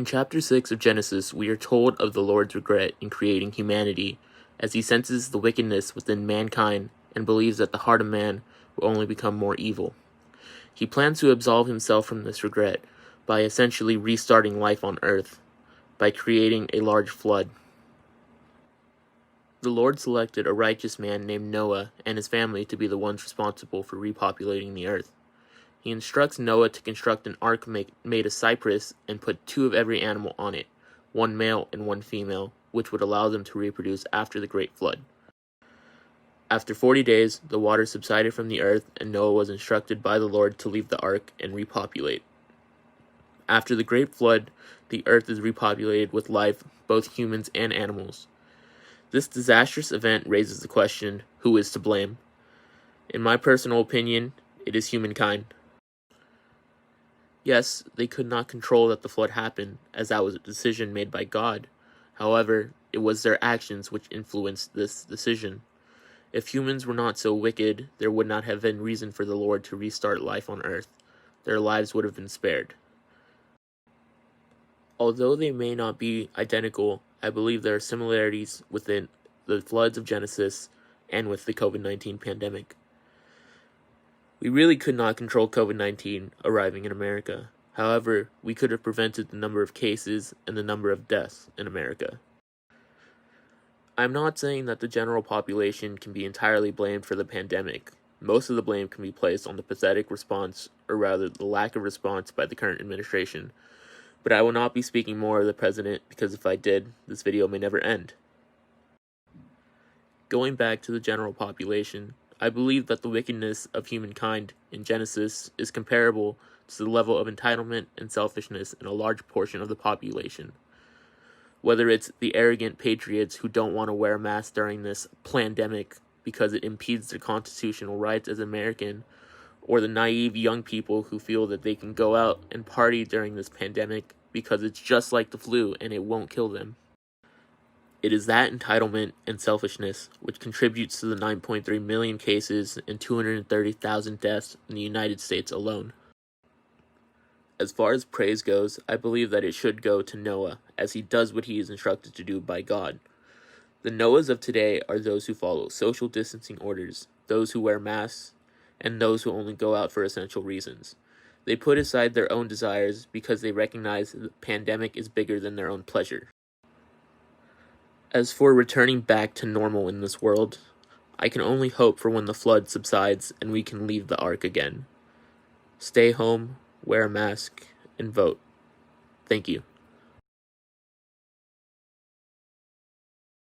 In chapter 6 of Genesis, we are told of the Lord's regret in creating humanity, as he senses the wickedness within mankind and believes that the heart of man will only become more evil. He plans to absolve himself from this regret by essentially restarting life on earth, by creating a large flood. The Lord selected a righteous man named Noah and his family to be the ones responsible for repopulating the earth. He instructs Noah to construct an ark made of cypress and put 2 of every animal on it, 1 male and 1 female, which would allow them to reproduce after the great flood. After 40 days, the water subsided from the earth, and Noah was instructed by the Lord to leave the ark and repopulate. After the great flood, the earth is repopulated with life, both humans and animals. This disastrous event raises the question, who is to blame? In my personal opinion, it is humankind. Yes, they could not control that the flood happened, as that was a decision made by God. However, it was their actions which influenced this decision. If humans were not so wicked, there would not have been reason for the Lord to restart life on earth. Their lives would have been spared. Although they may not be identical, I believe there are similarities within the floods of Genesis and with the COVID-19 pandemic. We really could not control COVID-19 arriving in America. However, we could have prevented the number of cases and the number of deaths in America. I'm not saying that the general population can be entirely blamed for the pandemic. Most of the blame can be placed on the pathetic response, or rather the lack of response by the current administration. But I will not be speaking more of the president, because if I did, this video may never end. Going back to the general population, I believe that the wickedness of humankind in Genesis is comparable to the level of entitlement and selfishness in a large portion of the population. Whether it's the arrogant patriots who don't want to wear a mask during this pandemic because it impedes their constitutional rights as American, or the naive young people who feel that they can go out and party during this pandemic because it's just like the flu and it won't kill them. It is that entitlement and selfishness which contributes to the 9.3 million cases and 230,000 deaths in the United States alone. As far as praise goes, I believe that it should go to Noah, as he does what he is instructed to do by God. The Noahs of today are those who follow social distancing orders, those who wear masks, and those who only go out for essential reasons. They put aside their own desires because they recognize that the pandemic is bigger than their own pleasure. As for returning back to normal in this world, I can only hope for when the flood subsides and we can leave the ark again. Stay home, wear a mask, and vote. Thank you.